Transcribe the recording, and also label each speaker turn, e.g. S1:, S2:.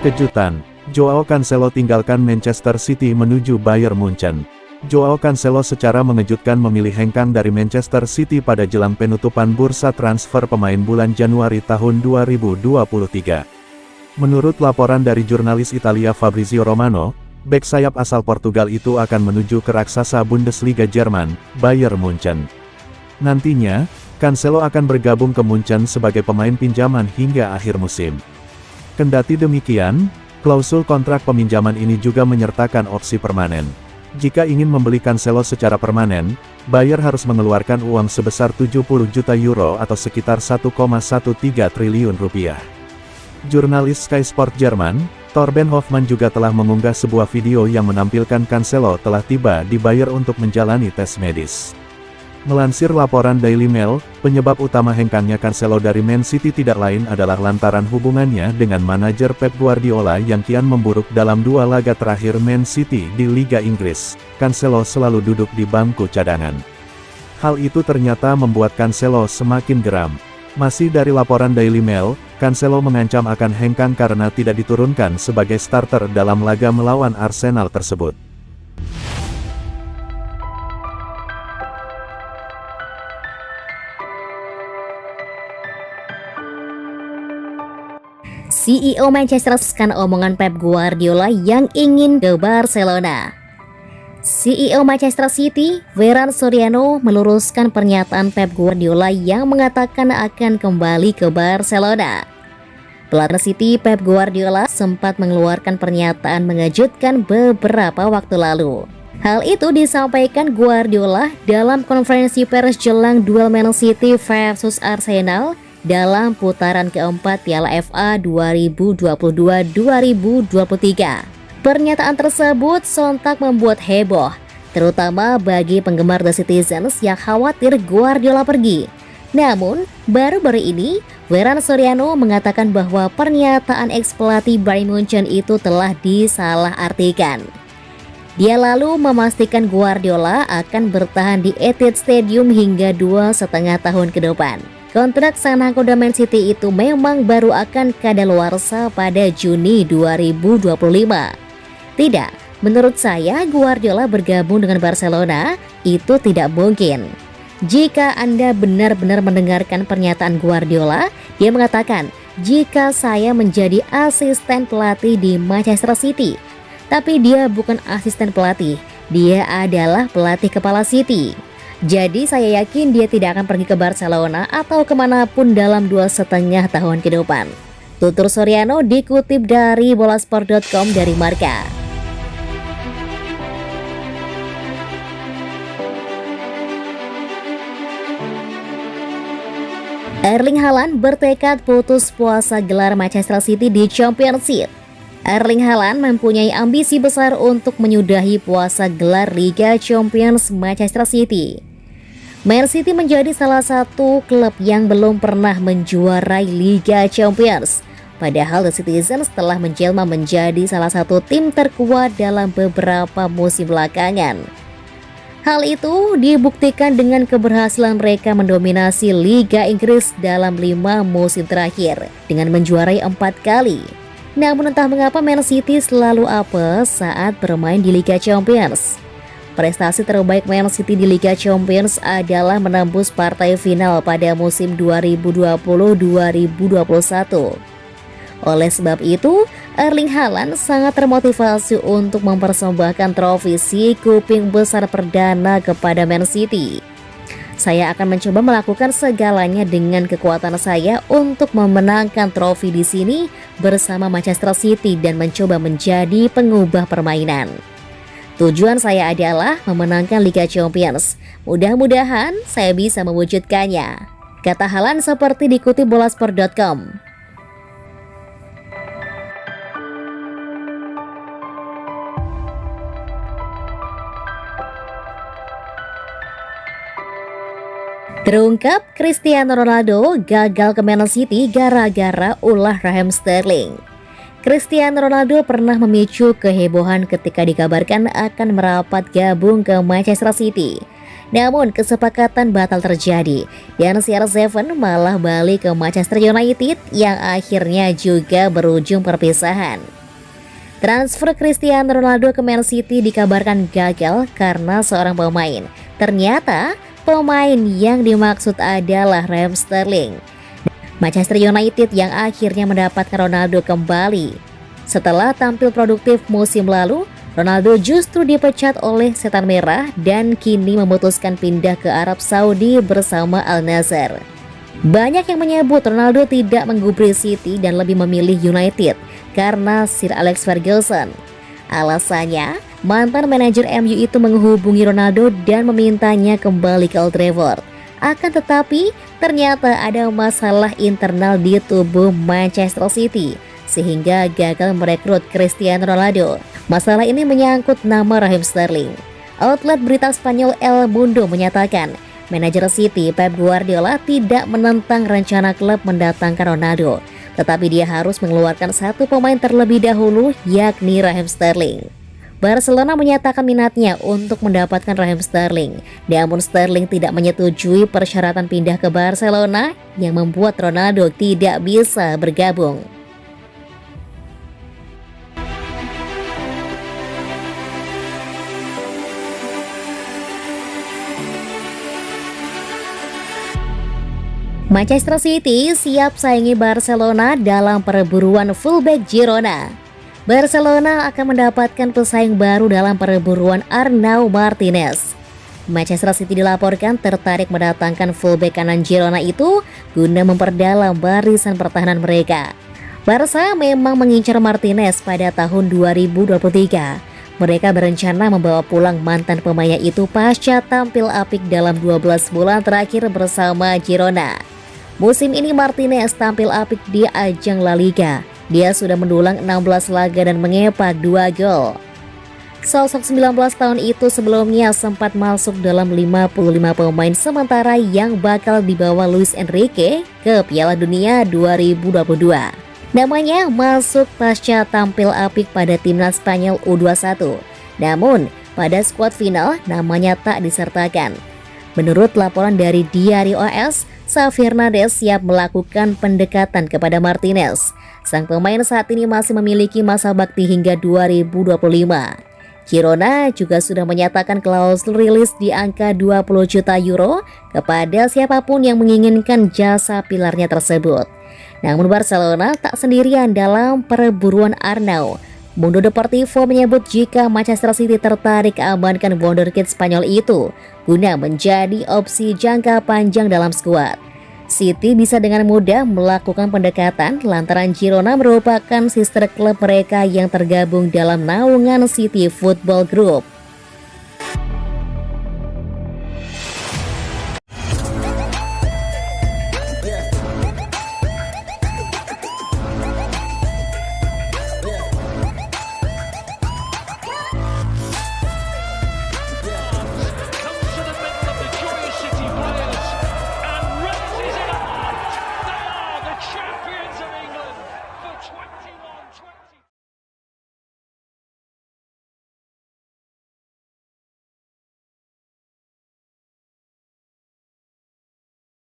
S1: Kejutan, Joao Cancelo tinggalkan Manchester City menuju Bayern Munchen. Joao Cancelo secara mengejutkan memilih hengkang dari Manchester City pada jelang penutupan bursa transfer pemain bulan Januari tahun 2023. Menurut laporan dari jurnalis Italia Fabrizio Romano, bek sayap asal Portugal itu akan menuju ke raksasa Bundesliga Jerman, Bayern Munchen. Nantinya, Cancelo akan bergabung ke Munchen sebagai pemain pinjaman hingga akhir musim. Kendati demikian, klausul kontrak peminjaman ini juga menyertakan opsi permanen. Jika ingin membeli Cancelo secara permanen, Bayern harus mengeluarkan uang sebesar 70 juta euro atau sekitar 1,13 triliun rupiah. Jurnalis Sky Sport Jerman, Torben Hoffmann juga telah mengunggah sebuah video yang menampilkan Cancelo telah tiba di Bayern untuk menjalani tes medis. Melansir laporan Daily Mail, penyebab utama hengkangnya Cancelo dari Man City tidak lain adalah lantaran hubungannya dengan manajer Pep Guardiola yang kian memburuk dalam 2 laga terakhir Man City di Liga Inggris. Cancelo selalu duduk di bangku cadangan. Hal itu ternyata membuat Cancelo semakin geram. Masih dari laporan Daily Mail, Cancelo mengancam akan hengkang karena tidak diturunkan sebagai starter dalam laga melawan Arsenal tersebut.
S2: CEO Manchester City omongan Pep Guardiola yang ingin ke Barcelona. CEO Manchester City, Ferran Soriano, meluruskan pernyataan Pep Guardiola yang mengatakan akan kembali ke Barcelona. Pelatih City, Pep Guardiola, sempat mengeluarkan pernyataan mengejutkan beberapa waktu lalu. Hal itu disampaikan Guardiola dalam konferensi pers jelang duel Man City versus Arsenal dalam putaran keempat Piala FA 2022-2023. Pernyataan tersebut sontak membuat heboh, terutama bagi penggemar The Citizens yang khawatir Guardiola pergi. Namun, baru-baru ini, Ferran Soriano mengatakan bahwa pernyataan ex-pelatih Bayern Munchen itu telah disalahartikan. Dia lalu memastikan Guardiola akan bertahan di Etihad Stadium hingga 2,5 tahun ke depan. Kontrak sang nakoda Man City itu memang baru akan kadaluarsa pada Juni 2025. Tidak, menurut saya Guardiola bergabung dengan Barcelona itu tidak mungkin. Jika Anda benar-benar mendengarkan pernyataan Guardiola, dia mengatakan, jika saya menjadi asisten pelatih di Manchester City, tapi dia bukan asisten pelatih, dia adalah pelatih kepala City. Jadi saya yakin dia tidak akan pergi ke Barcelona atau kemanapun dalam 2,5 tahun ke depan. Tutur Soriano dikutip dari bolasport.com dari Marca. Erling Haaland bertekad putus puasa gelar Manchester City di Championship. Erling Haaland mempunyai ambisi besar untuk menyudahi puasa gelar Liga Champions Manchester City. Man City menjadi salah satu klub yang belum pernah menjuarai Liga Champions. Padahal The Citizens telah menjelma menjadi salah satu tim terkuat dalam beberapa musim belakangan. Hal itu dibuktikan dengan keberhasilan mereka mendominasi Liga Inggris dalam 5 musim terakhir dengan menjuarai 4 kali. Namun entah mengapa Man City selalu apes saat bermain di Liga Champions. Prestasi terbaik Man City di Liga Champions adalah menembus partai final pada musim 2020-2021. Oleh sebab itu, Erling Haaland sangat termotivasi untuk mempersembahkan trofi si kuping besar perdana kepada Man City. Saya akan mencoba melakukan segalanya dengan kekuatan saya untuk memenangkan trofi di sini bersama Manchester City dan mencoba menjadi pengubah permainan. Tujuan saya adalah memenangkan Liga Champions. Mudah-mudahan saya bisa mewujudkannya, kata Haaland seperti dikutip bolasport.com. Terungkap Cristiano Ronaldo gagal ke Man City gara-gara ulah Raheem Sterling. Cristiano Ronaldo pernah memicu kehebohan ketika dikabarkan akan merapat gabung ke Manchester City. Namun kesepakatan batal terjadi dan CR7 malah balik ke Manchester United yang akhirnya juga berujung perpisahan. Transfer Cristiano Ronaldo ke Man City dikabarkan gagal karena seorang pemain. Ternyata pemain yang dimaksud adalah Raheem Sterling. Manchester United yang akhirnya mendapatkan Ronaldo kembali. Setelah tampil produktif musim lalu, Ronaldo justru dipecat oleh Setan Merah dan kini memutuskan pindah ke Arab Saudi bersama Al Nassr. Banyak yang menyebut Ronaldo tidak menggubris City dan lebih memilih United karena Sir Alex Ferguson. Alasannya, mantan manajer MU itu menghubungi Ronaldo dan memintanya kembali ke Old Trafford. Akan tetapi, ternyata ada masalah internal di tubuh Manchester City sehingga gagal merekrut Cristiano Ronaldo. Masalah ini menyangkut nama Raheem Sterling. Outlet berita Spanyol El Mundo menyatakan, manajer City Pep Guardiola tidak menentang rencana klub mendatangkan Ronaldo, tetapi dia harus mengeluarkan satu pemain terlebih dahulu, yakni Raheem Sterling. Barcelona menyatakan minatnya untuk mendapatkan Raheem Sterling, namun Sterling tidak menyetujui persyaratan pindah ke Barcelona yang membuat Ronaldo tidak bisa bergabung. Manchester City siap saingi Barcelona dalam perburuan fullback Girona. Barcelona akan mendapatkan pesaing baru dalam perburuan Arnau Martinez. Manchester City dilaporkan tertarik mendatangkan fullback kanan Girona itu guna memperdalam barisan pertahanan mereka. Barca memang mengincar Martinez pada tahun 2023. Mereka berencana membawa pulang mantan pemainnya itu pasca tampil apik dalam 12 bulan terakhir bersama Girona. Musim ini Martinez tampil apik di ajang La Liga. Dia sudah mendulang 16 laga dan mengepak 2 gol. Sosok 19 tahun itu sebelumnya sempat masuk dalam 55 pemain sementara yang bakal dibawa Luis Enrique ke Piala Dunia 2022. Namanya masuk pasca tampil apik pada timnas Spanyol U21. Namun, pada skuad final namanya tak disertakan. Menurut laporan dari Diario AS, Xavi Hernandez siap melakukan pendekatan kepada Martinez. Sang pemain saat ini masih memiliki masa bakti hingga 2025. Girona juga sudah menyatakan klausul rilis di angka 20 juta euro kepada siapapun yang menginginkan jasa pilarnya tersebut. Namun Barcelona tak sendirian dalam perburuan Arnau. Mundo Deportivo menyebut jika Manchester City tertarik amankan wonderkid Spanyol itu guna menjadi opsi jangka panjang dalam skuad. City bisa dengan mudah melakukan pendekatan lantaran Girona merupakan sister klub mereka yang tergabung dalam naungan City Football Group.